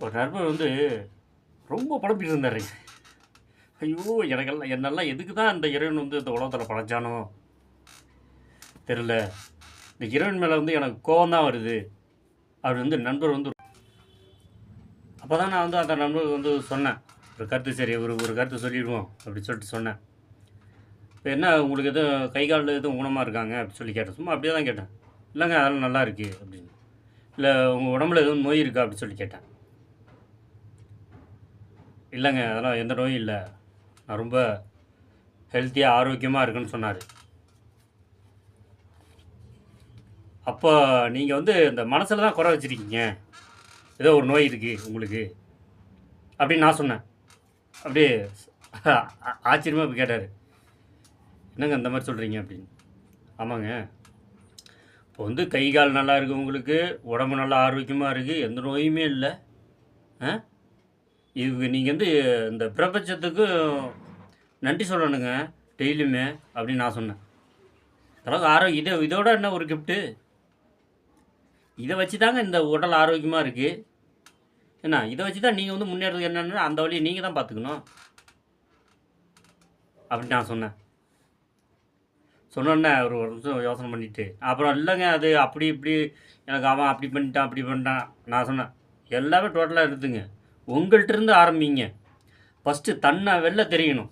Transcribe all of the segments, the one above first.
ஒரு நண்பர் வந்து ரொம்ப புலம்பிட்டு இருந்தாரு. ஐயோ! என்னெல்லாம் எதுக்கு தான் இந்த இறைவன் வந்து இந்த உலகத்தில படைச்சானோ தெரியல. இந்த இறைவன் மேல வந்து எனக்கு கோவம் தான் வருது. அப்படி வந்து நண்பர் வந்து அப்பதான் நான் வந்து அந்த நண்பருக்கு வந்து சொன்னேன். ஒரு கருத்து சரி ஒரு கருத்து சொல்லிடுவோம் அப்படி சொல்லிட்டு சொன்னேன். இப்ப என்ன உங்களுக்கு எதுவும் கை, கால் எதுவும் ஊனமா இருக்காங்க? அப்படி சொல்லி கேட்டேன். சும்மா அப்படியே தான் கேட்டேன். இல்லங்க அதெல்லாம் நல்லா இருக்கு அப்படின்னு. இல்ல உங்க உடம்புல எதுவும் நோய் இருக்கா? அப்படி சொல்லி கேட்டேன். இல்லங்க அதெல்லாம் எந்த நோயும் இல்ல. நான் ரொம்ப ஹெல்த்தியா, ஆரோக்கியமா இருக்கேன்னு சொன்னாரு. அப்போ நீங்க வந்து இந்த மனசுல தான் குறை வச்சிருக்கீங்க. ஏதோ ஒரு நோய் இருக்கு உங்களுக்கு. அப்படின்னு நான் சொன்னேன். அப்படியே ஆச்சரியமா போய் கேட்டாரு. என்னங்க இந்த மாரி சொல்றீங்க அப்படின்னு. ஆமாங்க. இப்போ வந்து கை, கால் நல்லா இருக்கு உங்களுக்கு. உடம்பு நல்லா ஆரோக்கியமா இருக்கு. எந்த நோயுமே இல்ல. ஆ? இதுக்கு நீங்க வந்து இந்த பிரபஞ்சத்துக்கு நன்றி சொல்லணுங்க. டெய்லியுமே அப்படின்னு நான் சொன்னேன். அதாவது இதோட என்ன ஒரு கிஃப்ட்டு? இத வச்சு தாங்க இந்த உடல் ஆரோக்கியமா இருக்கு. என்ன இத வச்சு தான் நீங்க வந்து முன்னேறது என்னன்னா, அந்த வழிய நீங்க தான் பார்த்துக்கணும். அப்படின்னு நான் சொன்னேன். சொன்னோன்னே அவரு ஒரு நிமிஷம் யோசனை பண்ணிட்டு, அப்புறம் இல்லங்க அது அப்படி இப்படி எனக்கு அவன் அப்படி பண்ணிட்டான், இப்படி பண்ணிட்டான். நான் சொன்னேன், எல்லாமே டோட்டலா இருக்குதுங்க. உங்கள்ட்ட இருந்து ஆரம்பிங்க. ஃபர்ஸ்ட்டு தன்ன வெல்ல தெரியணும்.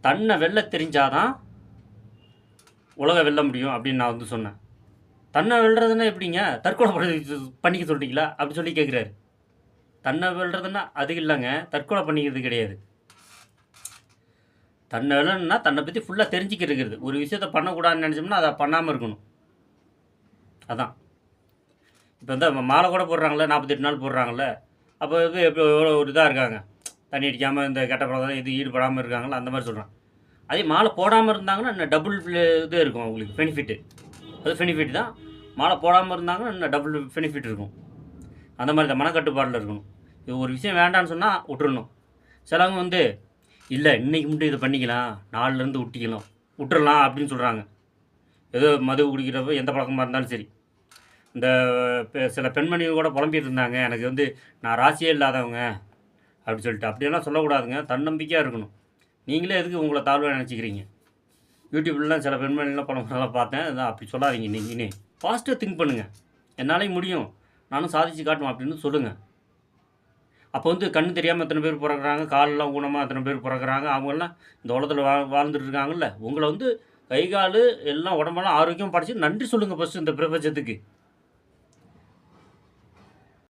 தன்ன வெல்ல தெரிஞ்சா தான் உலக வெல்ல முடியும் அப்படின்னு நான் வந்து சொன்னேன். தன்ன வெல்றதுன்னா எப்படிங்க? தற்கொலை பண்ணிக்க சொல்றீங்களா? அப்படி சொல்லி கேட்குறாரு. தன்னை வெல்றதுன்னா அது இல்லங்க. தற்கொலை பண்ணிக்கிறது கிடையாது. தன்னை வெல்லணும்னா தன்னை பத்தி ஃபுல்லா தெரிஞ்சுக்கிறது. ஒரு விஷயத்த பண்ணக்கூடாதுன்னு நெனச்சோம்னா, அத பண்ணாம இருக்கணும். அதான். இப்ப இந்த மாலை கூட போடுறாங்கல்ல, 48 நாள் போடுறாங்கல்ல. அப்போ வந்து எவ்வளோ ஒரு இதா இருக்காங்க. தண்ணி அடிக்காம இந்த கெட்ட பழக்கம் இது ஈடுபடாம இருக்காங்கல்ல, அந்த மாரி சொல்றேன். அதே மாலை போடாம இருந்தாங்கன்னா, இன்னும் டபுள் இது இருக்கும் அவங்களுக்கு பெனிஃபிட்டு. அது பெனிஃபிட் தான். மாலை போடாம இருந்தாங்கன்னா, இன்னும் டபுள் பெனிஃபிட் இருக்கும். அந்த மாரி தான் மனக்கட்டுப்பாடுல இருக்கணும். இது ஒரு விஷயம் வேண்டான்னு சொன்னா உட்டுறணும். சிலவங்க வந்து, இல்ல இன்னைக்கு மட்டும் இத பண்ணிக்கலாம். நாளைலருந்து உட்டுறலாம் அப்படின்னு சொல்றாங்க. ஏதோ மது குடிக்கிறப்ப எந்த பழக்கமா இருந்தாலும் சரி. இந்த சில பெண்மணிகள் கூட புலம்பிட்டு இருந்தாங்க. எனக்கு வந்து நான் ராசியே இல்லாதவங்க அப்படி சொல்லிட்டு. அப்படியெல்லாம் சொல்லக்கூடாதுங்க. தன்னம்பிக்கையா இருக்கணும். நீங்களே எதுக்கு உங்கள தாழ்வா நெனச்சுக்கிறீங்க? யூடியூப்லலாம் சில பெண்மணிலாம் புலம்புறதெல்லாம் பார்த்தேன். அதான் அப்படி சொல்லாதீங்க நீங்களே. பாசிட்டிவா திங்க் பண்ணுங்க. என்னாலயும் முடியும். நானும் சாதிச்சு காட்டுவேன் அப்படின்னு சொல்லுங்க. அப்போ வந்து கண்ணு தெரியாம எத்தனை பேர் பொறக்குறாங்க, கால்லாம் ஊனமா எத்தனை பேர் பொறக்குறாங்க. அவங்கலாம் இந்த உலகத்துல வாழ்ந்துட்டு இருக்காங்கல்ல. உங்கள வந்து கை, காலு எல்லாம் உடம்பெல்லாம் ஆரோக்கியமா படைச்சு நன்றி சொல்லுங்க ஃபர்ஸ்ட்டு இந்த பிரபஞ்சத்துக்கு.